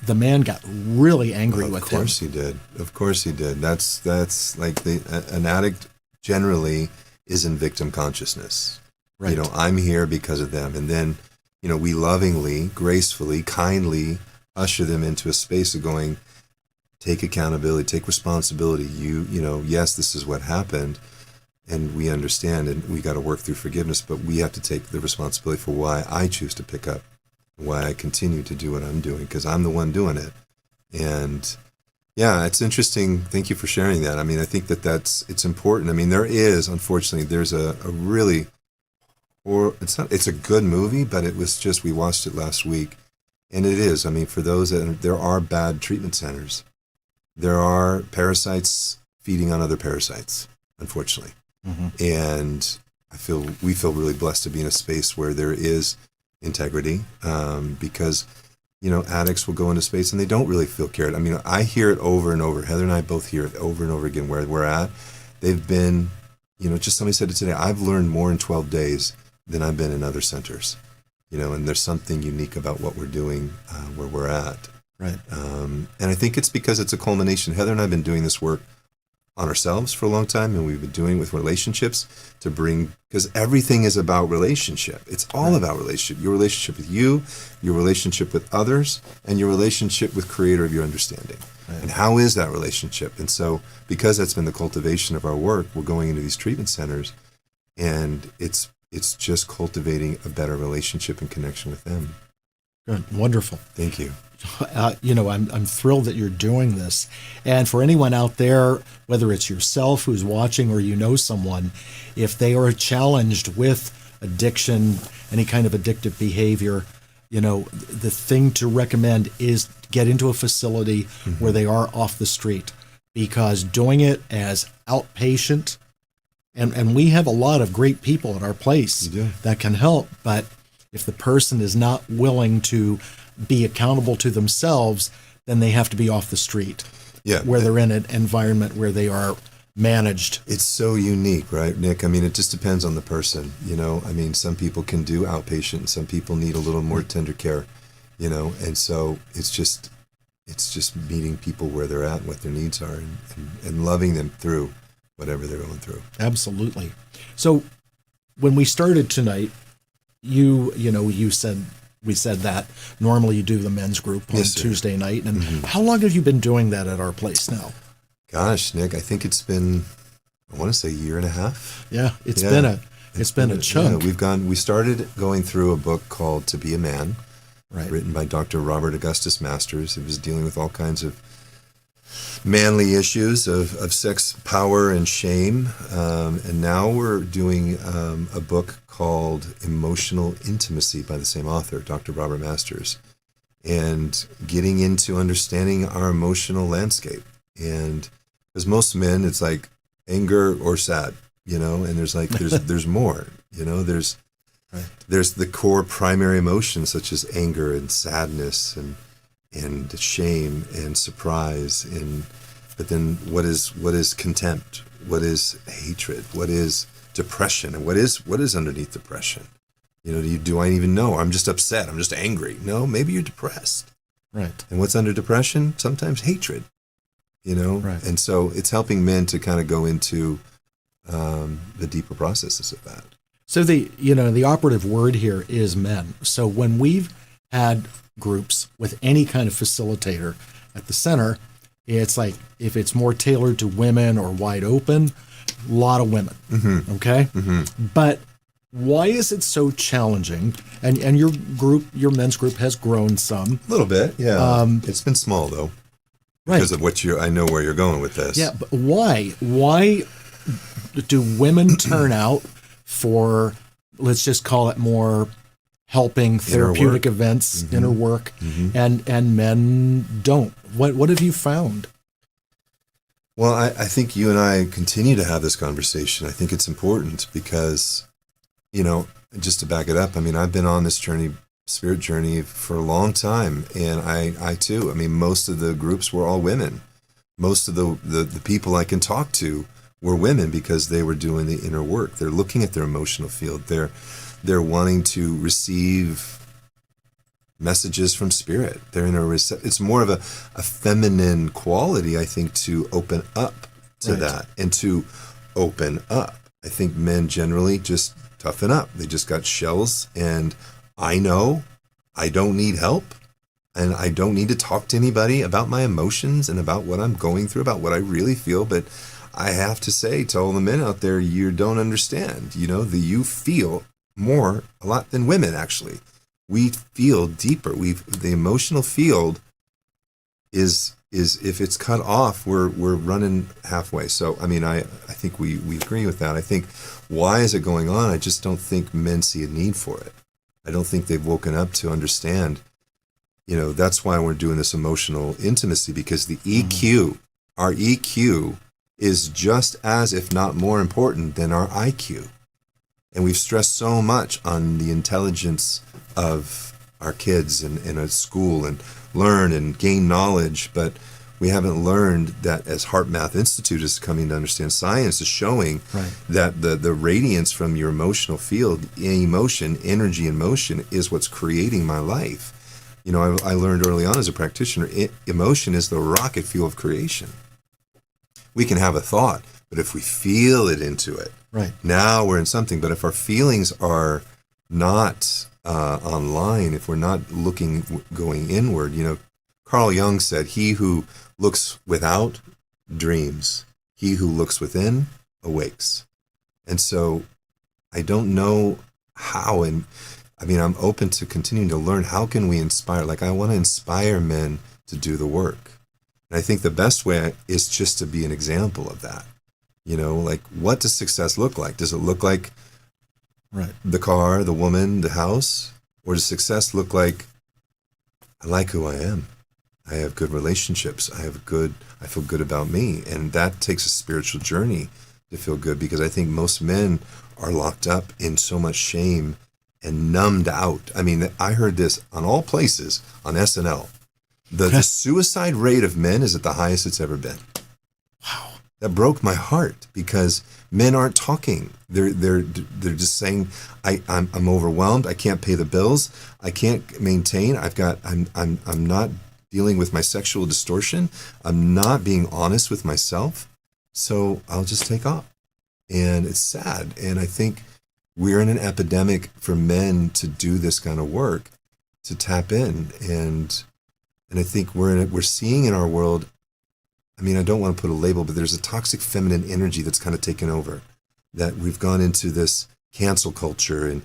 the man got really angry with him. Of course he did. Of course he did. That's like an addict generally is in victim consciousness. Right. You know, I'm here because of them. And then, you know, we lovingly, gracefully, kindly usher them into a space of going, take accountability, take responsibility. You know, yes, this is what happened. And we understand, and we got to work through forgiveness, but we have to take the responsibility for why I choose to pick up, why I continue to do what I'm doing, because I'm the one doing it. And yeah, it's interesting. Thank you for sharing that. I mean, I think it's important. I mean, unfortunately, there's a really, it's a good movie, but it was just, we watched it last week. And it is, I mean, for those there are bad treatment centers. There are parasites feeding on other parasites, unfortunately. And we feel really blessed to be in a space where there is integrity, because, you know, addicts will go into space and they don't really feel cared. I mean, I hear it over and over. Heather and I both hear it over and over again where we're at. They've been, you know, just somebody said it today, I've learned more in 12 days than I've been in other centers, you know, and there's something unique about what we're doing where we're at. Right. And I think it's because it's a culmination. Heather and I have been doing this work on ourselves for a long time, and we've been doing it with relationships to bring, because everything is about relationship. It's all about relationship. Your relationship with you, your relationship with others, and your relationship with Creator of your understanding. Right. And how is that relationship? And so, because that's been the cultivation of our work, we're going into these treatment centers, and it's just cultivating a better relationship and connection with them. Good. Wonderful. Thank you. You know, I'm thrilled that you're doing this. And for anyone out there, whether it's yourself who's watching or you know someone, if they are challenged with addiction, any kind of addictive behavior, you know, the thing to recommend is get into a facility where they are off the street, because doing it as outpatient, and we have a lot of great people at our place that can help, but if the person is not willing to be accountable to themselves, then they have to be off the street. Yeah, where they're in an environment where they are managed. It's so unique, right, Nick? I mean, it just depends on the person, you know? I mean, some people can do outpatient, and some people need a little more tender care, you know? And so it's just meeting people where they're at, what their needs are, and loving them through whatever they're going through. Absolutely. So when we started tonight, we said that normally you do the men's group on Tuesday night. And how long have you been doing that at our place now? Gosh, Nick, I think it's been, I want to say, a year and a half. Yeah, it's been a chunk. Yeah, we started going through a book called To Be a Man, right, written by Dr. Robert Augustus Masters. It was dealing with all kinds of manly issues of sex, power, and shame. And now we're doing a book called Emotional Intimacy by the same author, Dr. Robert Masters, and getting into understanding our emotional landscape. And because most men, it's like anger or sad, you know, and there's more, you know, there's the core primary emotions such as anger and sadness and shame and surprise, but then what is contempt, what is hatred, what is depression, and what is underneath depression? You know, do I even know? I'm just upset, I'm just angry. No, maybe you're depressed. Right. And what's under depression? Sometimes hatred, you know? Right. And so it's helping men to kind of go into the deeper processes of that. So the operative word here is men. So when we've had groups with any kind of facilitator at the center, it's like, if it's more tailored to women or wide open, a lot of women. Okay. But why is it so challenging? And your men's group has grown some. A little bit, yeah. It's been small though, because of I know where you're going with this. Yeah, but why? Why do women turn out for, let's just call it more helping therapeutic events, inner work, and men don't? What have you found? Well, I think you and I continue to have this conversation. I think it's important because, you know, just to back it up, I mean, I've been on this journey, spirit journey, for a long time. And I too, I mean, most of the groups were all women. Most of the people I can talk to were women because they were doing the inner work. They're looking at their emotional field. They're wanting to receive messages from spirit. They're in it's more of a feminine quality, I think, to open up to that and to open up. I think men generally just toughen up. They just got shells, and I know I don't need help, and I don't need to talk to anybody about my emotions and about what I'm going through, about what I really feel. But I have to say to all the men out there, you don't understand. You feel more a lot than women, actually. We feel deeper. The emotional field is if it's cut off, we're running halfway. So I think we agree with that. I think, why is it going on? I just don't think men see a need for it. I don't think they've woken up to understand. That's why we're doing this emotional intimacy, because the EQ, our EQ, is just as, if not more important than our IQ. And we've stressed so much on the intelligence of our kids and at school, and learn and gain knowledge, but we haven't learned that, as Heart Math Institute is coming to understand, science is showing that the radiance from your emotional field, emotion, energy and motion, is what's creating my life. I learned early on as a practitioner, emotion is the rocket fuel of creation. We can have a thought, but if we feel it into it, now we're in something. But if our feelings are not online, if we're not going inward, Carl Jung said, "He who looks without dreams, he who looks within awakes." And so I don't know how, and I'm open to continuing to learn. How can we inspire? I want to inspire men to do the work. And I think the best way is just to be an example of that. What does success look like? Does it look like the car, the woman, the house? Or does success look like, I like who I am? I have good relationships. I feel good about me. And that takes a spiritual journey to feel good, because I think most men are locked up in so much shame and numbed out. I heard this on all places on SNL. The suicide rate of men is at the highest it's ever been. Wow. That broke my heart, because men aren't talking. They're just saying, I'm overwhelmed. I can't pay the bills. I can't maintain. I'm not dealing with my sexual distortion. I'm not being honest with myself. So I'll just take off. And it's sad. And I think we're in an epidemic for men to do this kind of work, to tap in. And I think we're seeing in our world, I don't want to put a label, but there's a toxic feminine energy that's kind of taken over, that we've gone into this cancel culture and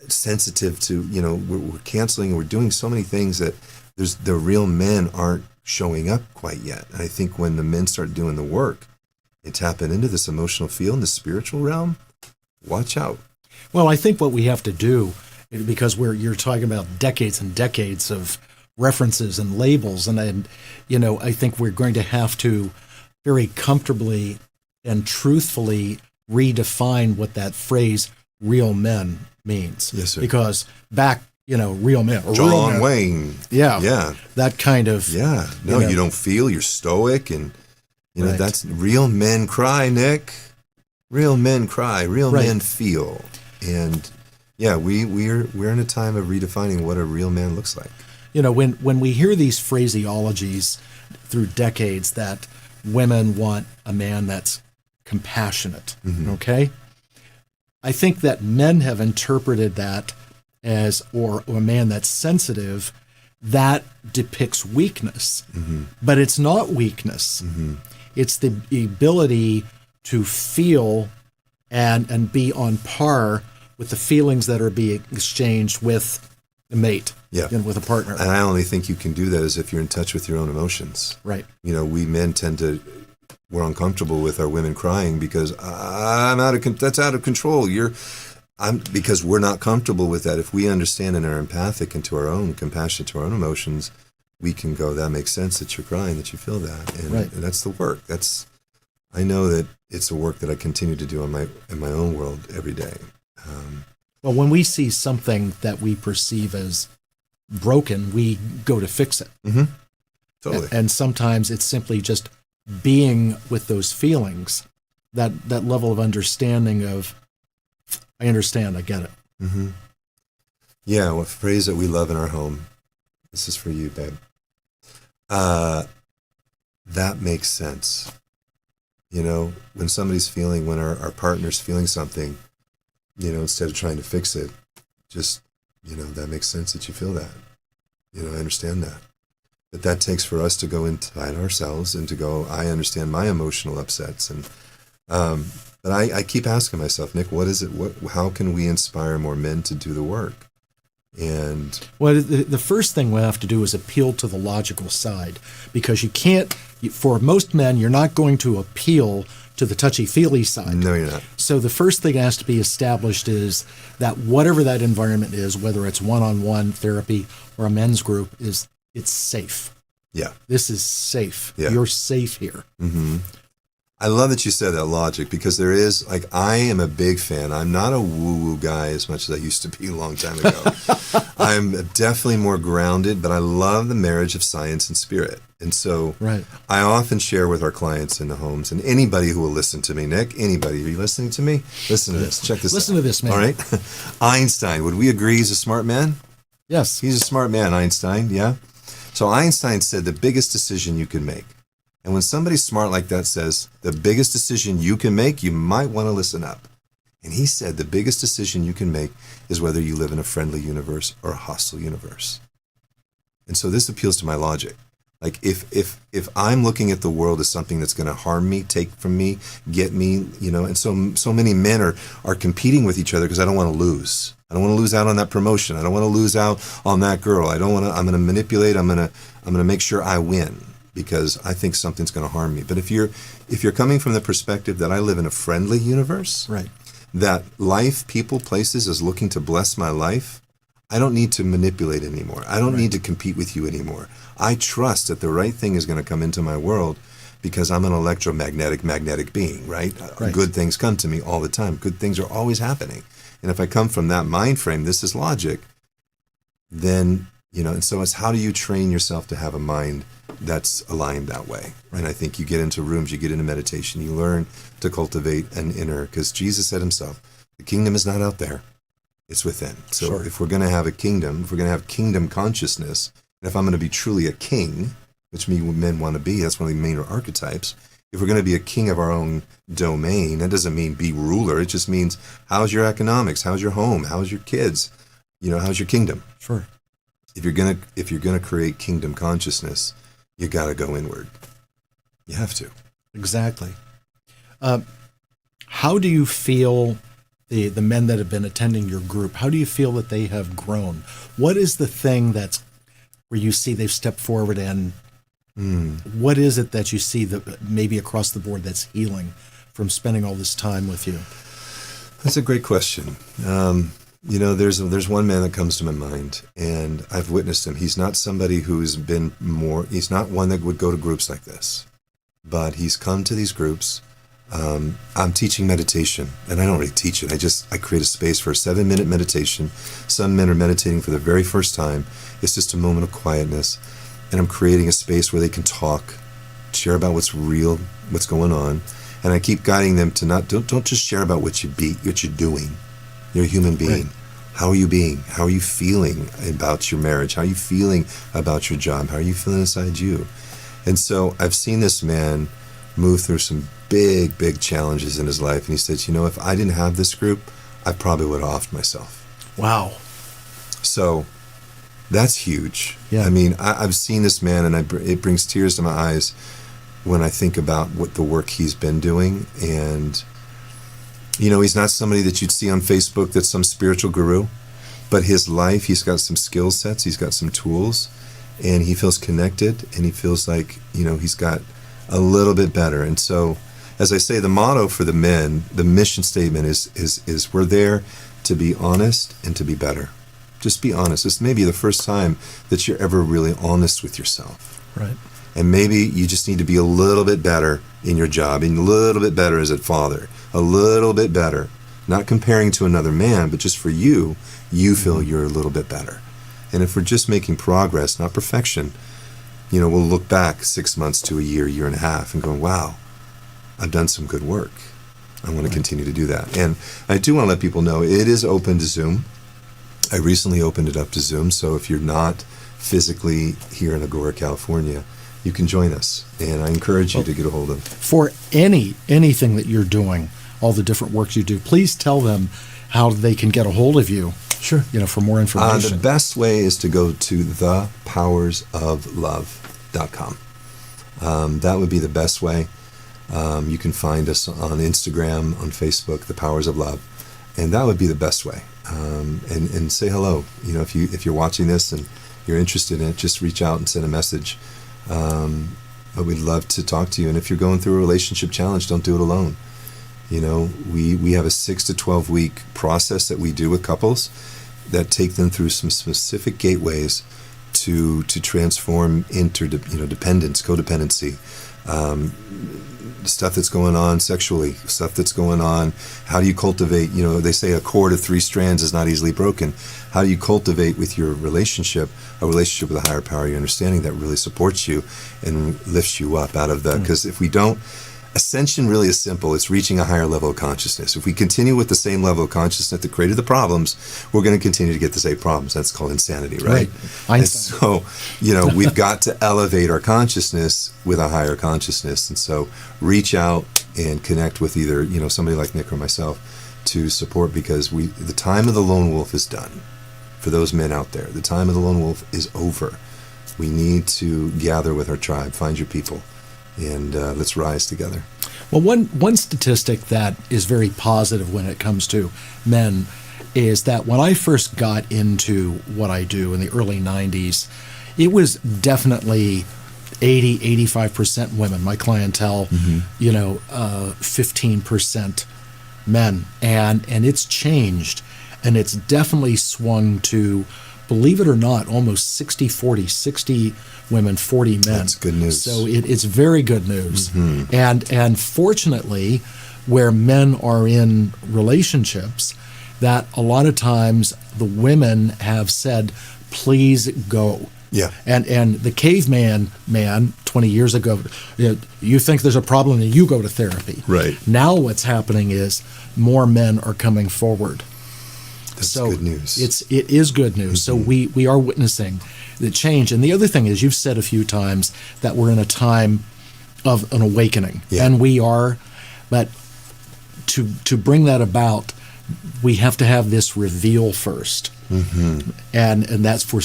sensitive to, we're canceling, and we're doing so many things that the real men aren't showing up quite yet. And I think when the men start doing the work and tapping into this emotional field in the spiritual realm, watch out. Well, I think what we have to do, because you're talking about decades and decades of references and labels, and I think we're going to have to very comfortably and truthfully redefine what that phrase "real men" means. Yes, sir. Because back, real men, or John real men, Wayne, that kind of, you don't feel, you're stoic, and that's real men cry, Nick. Real men cry, real men feel, and we're in a time of redefining what a real man looks like. When we hear these phraseologies through decades that women want a man that's compassionate, okay? I think that men have interpreted that as, or a man that's sensitive, that depicts weakness. But it's not weakness. It's the ability to feel and be on par with the feelings that are being exchanged with a mate, with a partner. And I only think you can do that as if you're in touch with your own emotions. Right. We men we're uncomfortable with our women crying because that's out of control. Because we're not comfortable with that. If we understand and are empathic and to our own compassion to our own emotions, we can go, that makes sense that you're crying, that you feel that. And that's the work. I know that it's a work that I continue to do in my own world every day. Well, when we see something that we perceive as broken, we go to fix it. Totally. And sometimes it's simply just being with those feelings, that level of understanding of, I understand, I get it. Yeah, a phrase that we love in our home This is for you, babe. That makes sense. When somebody's feeling, when our partner's feeling something, instead of trying to fix it, just, that makes sense that you feel that. I understand that. But that takes for us to go inside ourselves and to go, I understand my emotional upsets. And, but I keep asking myself, Nick, what is it? How can we inspire more men to do the work? And well, the first thing we have to do is appeal to the logical side, because you can't, for most men, you're not going to appeal to the touchy-feely side. No, you're not. So the first thing that has to be established is that whatever that environment is, whether it's one-on-one therapy or a men's group, it's safe. Yeah. This is safe. Yeah. You're safe here. Mm-hmm. I love that you said that, logic, because there is, I am a big fan. I'm not a woo-woo guy as much as I used to be a long time ago. I'm definitely more grounded, but I love the marriage of science and spirit. And so right. I often share with our clients in the homes, and anybody who will listen to me, Nick, anybody, are you listening to me? Listen to this. Check this out. Listen to this, man. All right? Einstein, would we agree he's a smart man? Yes. He's a smart man, Einstein, yeah? So Einstein said the biggest decision you can make. And when somebody smart like that says, the biggest decision you can make, you might want to listen up. And he said the biggest decision you can make is whether you live in a friendly universe or a hostile universe. And so this appeals to my logic. Like if I'm looking at the world as something that's going to harm me, take from me, get me, and so many men are competing with each other because I don't want to lose. I don't want to lose out on that promotion. I don't want to lose out on that girl. I'm going to manipulate. I'm going to make sure I win, because I think something's going to harm me. But if you're coming from the perspective that I live in a friendly universe, right, that life, people, places is looking to bless my life, I don't need to manipulate anymore. I don't need to compete with you anymore. I trust that the right thing is going to come into my world because I'm an magnetic being, right? Good things come to me all the time. Good things are always happening. And if I come from that mind frame, this is logic, then, and so it's how do you train yourself to have a mind that's aligned that way? Right. And I think you get into rooms, you get into meditation, you learn to cultivate an inner, because Jesus said himself, the kingdom is not out there, it's within. So if we're going to have a kingdom, if we're going to have kingdom consciousness, and if I'm going to be truly a king, which men want to be, that's one of the main archetypes. If we're going to be a king of our own domain, that doesn't mean be ruler. It just means how's your economics? How's your home? How's your kids? How's your kingdom? Sure. If you're gonna create kingdom consciousness, you got to go inward. You have to. Exactly. How do you feel the men that have been attending your group? How do you feel that they have grown? What is the thing that's where you see they've stepped forward, and what is it that you see that maybe across the board that's healing from spending all this time with you? That's a great question. There's one man that comes to my mind, and I've witnessed him. He's not somebody who's he's not one that would go to groups like this, but he's come to these groups. I'm teaching meditation, and I don't really teach it. I create a space for a 7-minute meditation. Some men are meditating for the very first time. It's just a moment of quietness, and I'm creating a space where they can talk, share about what's real, what's going on, and I keep guiding them to don't just share about what you're doing. You're a human being. Right. How are you being? How are you feeling about your marriage? How are you feeling about your job? How are you feeling inside you? And so I've seen this man move through some big, big challenges in his life. And he says, if I didn't have this group, I probably would have offed myself. Wow. So that's huge. Yeah. I mean, I've seen this man, and it brings tears to my eyes when I think about what the work he's been doing. And he's not somebody that you'd see on Facebook that's some spiritual guru, but his life, he's got some skill sets, he's got some tools, and he feels connected, and he feels like, he's got a little bit better. And so, as I say, the motto for the men, the mission statement is we're there to be honest and to be better. Just be honest. This may be the first time that you're ever really honest with yourself. Right. And maybe you just need to be a little bit better in your job, and a little bit better as a father, a little bit better. Not comparing to another man, but just for you feel you're a little bit better. And if we're just making progress, not perfection, we'll look back 6 months to a year and a half and go, wow, I've done some good work. I want to continue to do that. And I do want to let people know it is open to Zoom. I recently opened it up to Zoom, so if you're not physically here in Agoura, California, you can join us. And I encourage you to get a hold of. For anything that you're doing, all the different works you do, please tell them how they can get a hold of you. Sure. For more information. The best way is to go to thepowersoflove.com. That would be the best way. You can find us on Instagram, on Facebook, The Powers of Love, and that would be the best way. And say hello. If you're watching this and you're interested in it, just reach out and send a message. But we'd love to talk to you. And if you're going through a relationship challenge, don't do it alone. We have a 6 to 12 week process that we do with couples that take them through some specific gateways to transform dependence, codependency, stuff that's going on sexually, stuff that's going on. How do you cultivate? They say a cord of 3 strands is not easily broken. How do you cultivate with your relationship a relationship with a higher power, your understanding that really supports you and lifts you up out of that? Because if we don't, ascension really is simple. It's reaching a higher level of consciousness. If we continue with the same level of consciousness that created the problems, we're going to continue to get the same problems. That's called insanity, right? And so, we've got to elevate our consciousness with a higher consciousness. And so reach out and connect with either, somebody like Nick or myself to support, because the time of the lone wolf is done. For those men out there, the time of the lone wolf is over. We need to gather with our tribe, find your people, and let's rise together. Well, one statistic that is very positive when it comes to men is that when I first got into what I do in the early 90s, it was definitely 85% women, my clientele, 15% men. And it's changed, and it's definitely swung to, believe it or not, almost 60-40, 60 women, 40 men. That's good news. So it's very good news. Mm-hmm. And fortunately, where men are in relationships, that a lot of times the women have said, please go. Yeah. And the caveman man 20 years ago, you think there's a problem and you go to therapy. Right. Now what's happening is more men are coming forward. That's good news. It is good news. Mm-hmm. So we are witnessing the change. And the other thing is, you've said a few times that we're in a time of an awakening. Yeah. And we are, but to bring that about, we have to have this reveal first. Mm-hmm. And that's for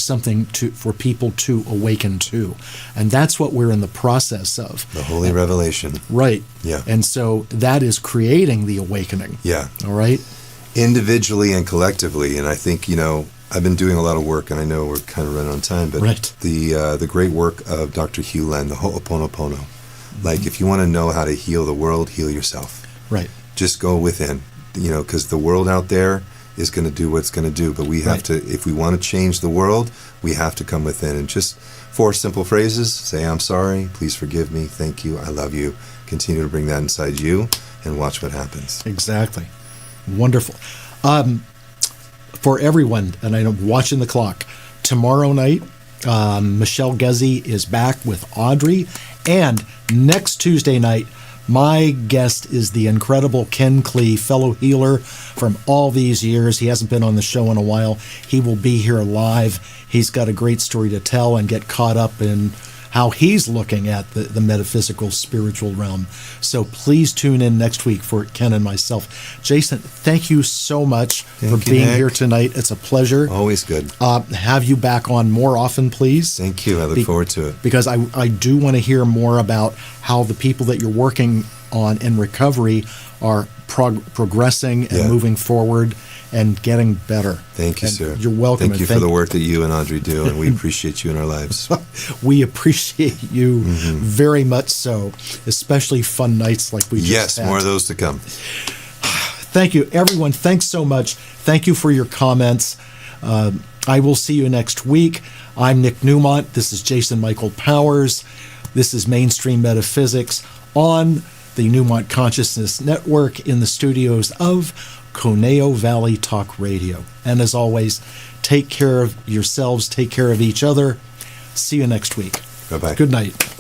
for people to awaken to. And that's what we're in the process of. The holy revelation. Right. Yeah. And so that is creating the awakening. Yeah. All right. Individually and collectively. And I think, I've been doing a lot of work, and I know we're kind of running on time, but right. The great work of Dr. Hugh Len, the Ho'oponopono. Mm-hmm. Like, if you want to know how to heal the world, heal yourself. Right. Just go within, because the world out there is going to do what it's going to do. But we have to, if we want to change the world, we have to come within. And just 4 simple phrases: say, I'm sorry, please forgive me, thank you, I love you. Continue to bring that inside you and watch what happens. Exactly. Wonderful. For everyone, and I'm watching the clock, tomorrow night, Michelle Gezzi is back with Audrey. And next Tuesday night, my guest is the incredible Ken Klee, fellow healer from all these years. He hasn't been on the show in a while. He will be here live. He's got a great story to tell and get caught up in how he's looking at the metaphysical, spiritual realm. So please tune in next week for Ken and myself. Jason, thank you so much for being here tonight. It's a pleasure. Always good. Have you back on more often, please. Thank you. I look forward to it. Because I do want to hear more about how the people that you're working on in recovery are progressing and moving forward and getting better. Thank you, sir. You're welcome. Thank you for the work that you and Audrey do, and we appreciate you in our lives. We appreciate you very much so, especially fun nights like we just had. Yes, more of those to come. Thank you, everyone. Thanks so much. Thank you for your comments. I will see you next week. I'm Nick Newmont. This is Jason Michael Powers. This is Mainstream Metaphysics on the Newmont Consciousness Network in the studios of Conejo Valley Talk Radio. And as always, take care of yourselves, take care of each other. See you next week. Bye-bye. Good night.